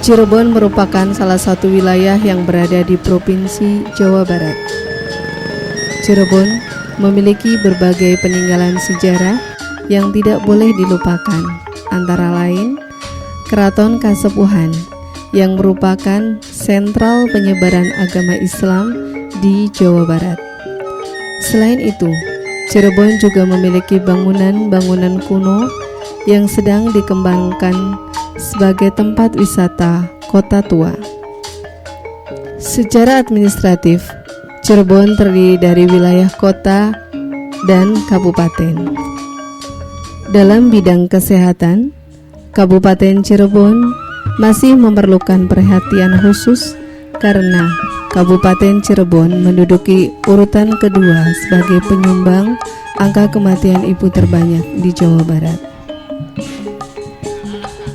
Cirebon merupakan salah satu wilayah yang berada di Provinsi Jawa Barat. Cirebon memiliki berbagai peninggalan sejarah yang tidak boleh dilupakan, antara lain Keraton Kasepuhan yang merupakan sentral penyebaran agama Islam di Jawa Barat. Selain itu, Cirebon juga memiliki bangunan-bangunan kuno yang sedang dikembangkan sebagai tempat wisata kota tua. Secara administratif, Cirebon terdiri dari wilayah kota dan kabupaten. Dalam bidang kesehatan, Kabupaten Cirebon masih memerlukan perhatian khusus karena Kabupaten Cirebon menduduki urutan kedua sebagai penyumbang angka kematian ibu terbanyak di Jawa Barat.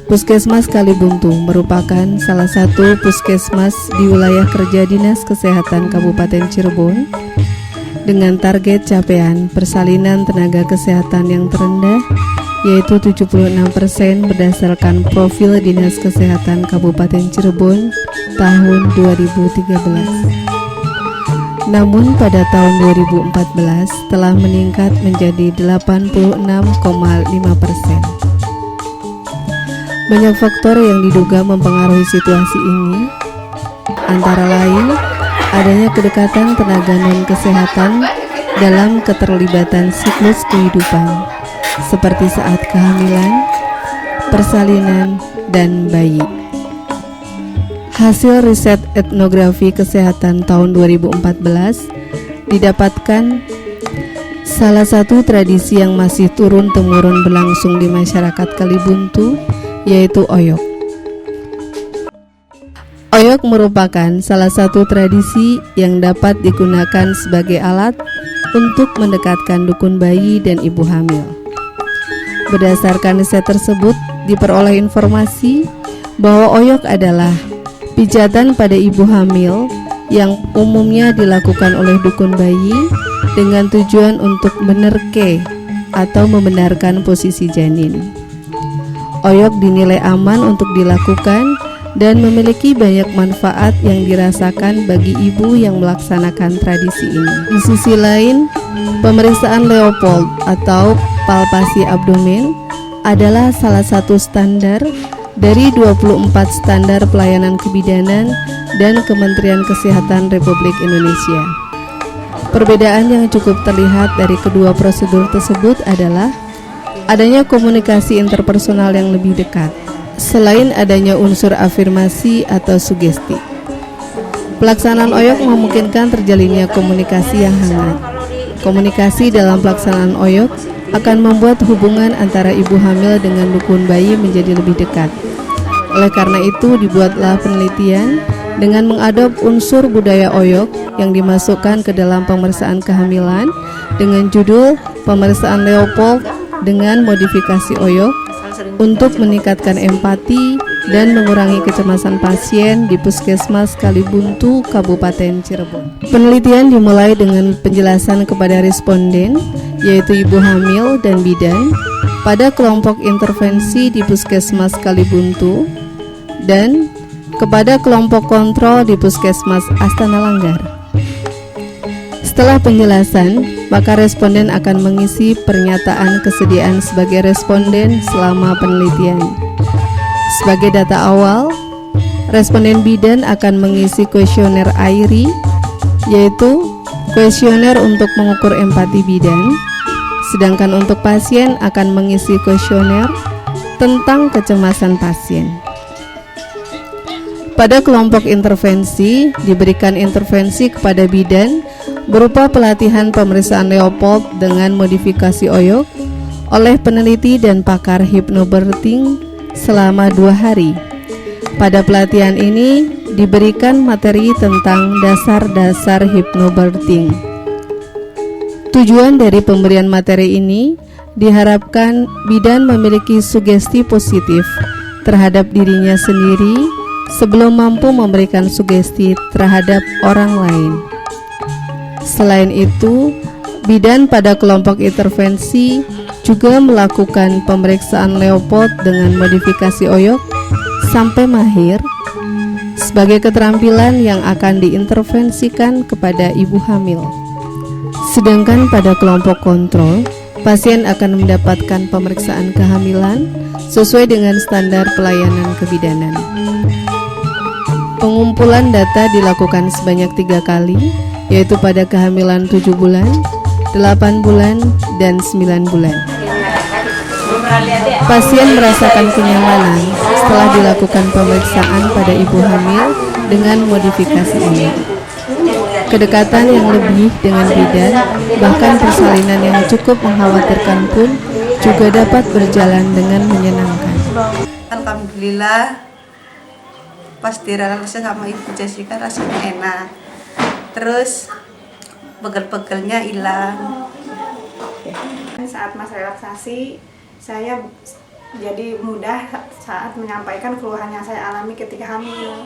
Puskesmas Kalibuntu merupakan salah satu puskesmas di wilayah kerja Dinas Kesehatan Kabupaten Cirebon dengan target capaian persalinan tenaga kesehatan yang terendah, yaitu 76% berdasarkan profil Dinas Kesehatan Kabupaten Cirebon tahun 2013. Namun pada tahun 2014 telah meningkat menjadi 86,5%. Banyak faktor yang diduga mempengaruhi situasi ini, antara lain adanya kedekatan tenaga non-kesehatan dalam keterlibatan siklus kehidupan, seperti saat kehamilan, persalinan, dan bayi. Hasil riset etnografi kesehatan tahun 2014 didapatkan salah satu tradisi yang masih turun-temurun berlangsung di masyarakat Kalibuntu, yaitu oyok. Oyok merupakan salah satu tradisi yang dapat digunakan sebagai alat untuk mendekatkan dukun bayi dan ibu hamil. Berdasarkan riset tersebut, diperoleh informasi bahwa oyok adalah pijatan pada ibu hamil yang umumnya dilakukan oleh dukun bayi dengan tujuan untuk menerke atau membenarkan posisi janin. Oyok dinilai aman untuk dilakukan dan memiliki banyak manfaat yang dirasakan bagi ibu yang melaksanakan tradisi ini. Di sisi lain, pemeriksaan Leopold atau palpasi abdomen adalah salah satu standar dari 24 standar pelayanan kebidanan dan Kementerian Kesehatan Republik Indonesia. Perbedaan yang cukup terlihat dari kedua prosedur tersebut adalah adanya komunikasi interpersonal yang lebih dekat, selain adanya unsur afirmasi atau sugesti. Pelaksanaan oyok memungkinkan terjalinnya komunikasi yang hangat. Komunikasi dalam pelaksanaan oyok akan membuat hubungan antara ibu hamil dengan dukun bayi menjadi lebih dekat. Oleh karena itu, dibuatlah penelitian dengan mengadop unsur budaya oyok yang dimasukkan ke dalam pemeriksaan kehamilan dengan judul Pemeriksaan Leopold dengan modifikasi oyok untuk meningkatkan empati dan mengurangi kecemasan pasien di Puskesmas Kalibuntu, Kabupaten Cirebon. Penelitian dimulai dengan penjelasan kepada responden, yaitu ibu hamil dan bidan, pada kelompok intervensi di Puskesmas Kalibuntu dan kepada kelompok kontrol di Puskesmas Astana Langgar. Setelah penjelasan, maka responden akan mengisi pernyataan kesediaan sebagai responden selama penelitian. Sebagai data awal, responden bidan akan mengisi kuesioner AIRI, yaitu kuesioner untuk mengukur empati bidan, sedangkan untuk pasien akan mengisi kuesioner tentang kecemasan pasien. Pada kelompok intervensi, diberikan intervensi kepada bidan berupa pelatihan pemeriksaan Leopold dengan modifikasi oyok oleh peneliti dan pakar hypnobirthing selama 2 hari. Pada pelatihan ini diberikan materi tentang dasar-dasar hypnobirthing. Tujuan dari pemberian materi ini diharapkan bidan memiliki sugesti positif terhadap dirinya sendiri sebelum mampu memberikan sugesti terhadap orang lain. Selain itu, bidan pada kelompok intervensi juga melakukan pemeriksaan Leopold dengan modifikasi oyok sampai mahir sebagai keterampilan yang akan diintervensikan kepada ibu hamil. Sedangkan pada kelompok kontrol, pasien akan mendapatkan pemeriksaan kehamilan sesuai dengan standar pelayanan kebidanan. Pengumpulan data dilakukan sebanyak 3 kali, yaitu pada kehamilan 7 bulan, 8 bulan, dan 9 bulan. Pasien merasakan kenyamanan setelah dilakukan pemeriksaan pada ibu hamil dengan modifikasi ini. Kedekatan yang lebih dengan bidan, bahkan persalinan yang cukup mengkhawatirkan pun juga dapat berjalan dengan menyenangkan. Alhamdulillah, pas direlaksasi sama Ibu Jessica rasanya enak. Terus pegel-pegelnya hilang. Saat masa relaksasi, saya jadi mudah saat menyampaikan keluhan yang saya alami ketika hamil.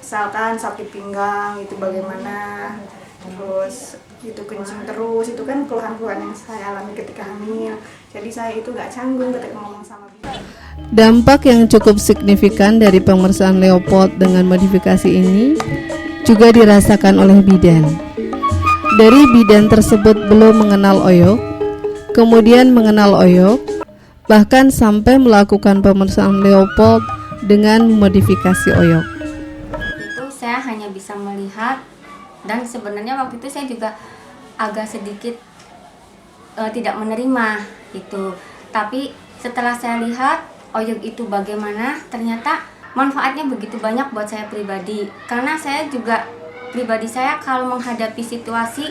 Misalkan sakit pinggang itu bagaimana, terus itu kencing terus, itu kan keluhan-keluhan yang saya alami ketika hamil. Jadi saya itu gak canggung ketika ngomong sama bidan. Dampak yang cukup signifikan dari pemeriksaan Leopold dengan modifikasi ini juga dirasakan oleh bidan. Dari bidan tersebut belum mengenal oyok, kemudian mengenal oyok, bahkan sampai melakukan pemeriksaan Leopold dengan modifikasi oyok. Itu saya hanya bisa melihat, dan sebenarnya waktu itu saya juga agak sedikit tidak menerima itu. Tapi setelah saya lihat oyok itu bagaimana, ternyata manfaatnya begitu banyak buat saya pribadi. Karena saya juga pribadi saya kalau menghadapi situasi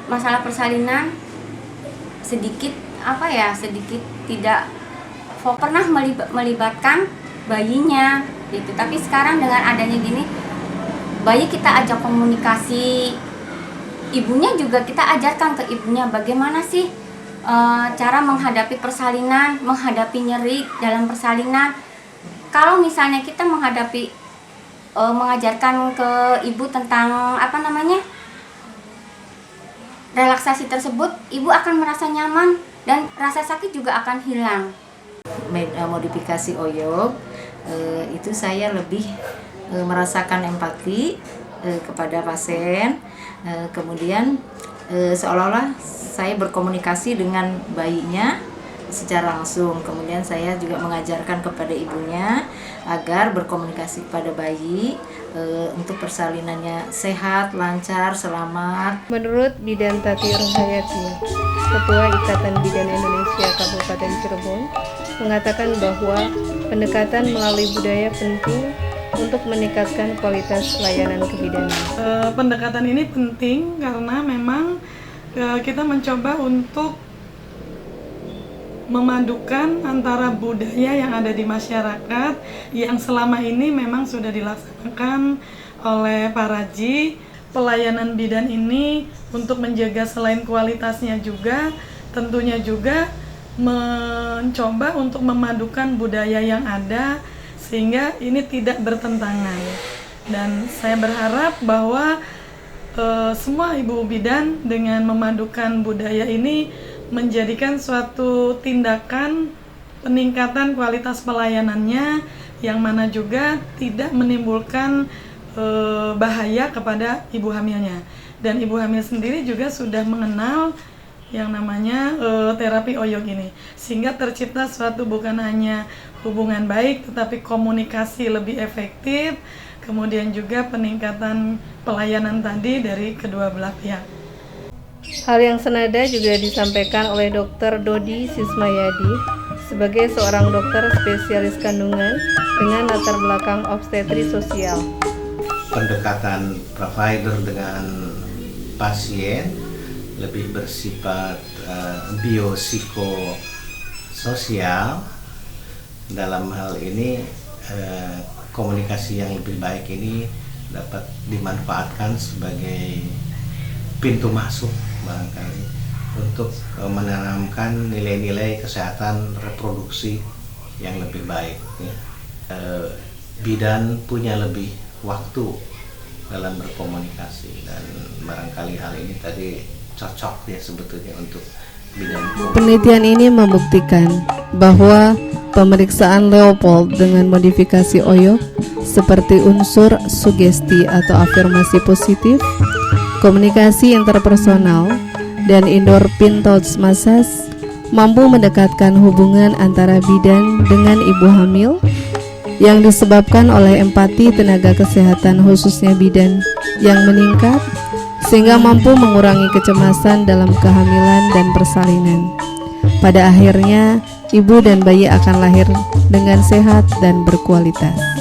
masalah persalinan sedikit tidak pernah melibatkan bayinya gitu. Tapi sekarang dengan adanya gini, bayi kita ajak komunikasi, ibunya juga kita ajarkan ke ibunya bagaimana sih cara menghadapi persalinan, menghadapi nyeri dalam persalinan. Kalau misalnya kita mengajarkan ke ibu tentang relaksasi tersebut, ibu akan merasa nyaman dan rasa sakit juga akan hilang. Modifikasi oyok itu saya lebih merasakan empati kepada pasien, kemudian seolah-olah saya berkomunikasi dengan bayinya secara langsung. Kemudian saya juga mengajarkan kepada ibunya agar berkomunikasi kepada bayi untuk persalinannya sehat, lancar, selamat. Menurut Bidan Tati Rohayati, Ketua Ikatan Bidan Indonesia Kabupaten Cirebon, mengatakan bahwa pendekatan melalui budaya penting untuk meningkatkan kualitas pelayanan kebidanan. Pendekatan ini penting karena memang kita mencoba untuk memadukan antara budaya yang ada di masyarakat yang selama ini memang sudah dilaksanakan oleh para Ji. Pelayanan bidan ini untuk menjaga selain kualitasnya juga, tentunya juga mencoba untuk memadukan budaya yang ada sehingga ini tidak bertentangan. Dan saya berharap bahwa semua ibu bidan dengan memadukan budaya ini menjadikan suatu tindakan peningkatan kualitas pelayanannya yang mana juga tidak menimbulkan bahaya kepada ibu hamilnya. Dan ibu hamil sendiri juga sudah mengenal yang namanya terapi oyok ini, sehingga tercipta suatu bukan hanya hubungan baik tetapi komunikasi lebih efektif, kemudian juga peningkatan pelayanan tadi dari kedua belah pihak. Hal yang senada juga disampaikan oleh Dr. Dodi Sismayadi sebagai seorang dokter spesialis kandungan dengan latar belakang obstetri sosial. Pendekatan provider dengan pasien lebih bersifat biopsikososial. Dalam hal ini komunikasi yang lebih baik ini dapat dimanfaatkan sebagai pintu masuk barangkali untuk menanamkan nilai-nilai kesehatan reproduksi yang lebih baik. Bidan punya lebih waktu dalam berkomunikasi dan barangkali hal ini tadi cocok ya sebetulnya untuk bidan. Penelitian ini membuktikan bahwa pemeriksaan Leopold dengan modifikasi oyok seperti unsur sugesti atau afirmasi positif, komunikasi interpersonal, dan endorphin thoughts massage mampu mendekatkan hubungan antara bidan dengan ibu hamil yang disebabkan oleh empati tenaga kesehatan khususnya bidan yang meningkat, sehingga mampu mengurangi kecemasan dalam kehamilan dan persalinan. Pada akhirnya, ibu dan bayi akan lahir dengan sehat dan berkualitas.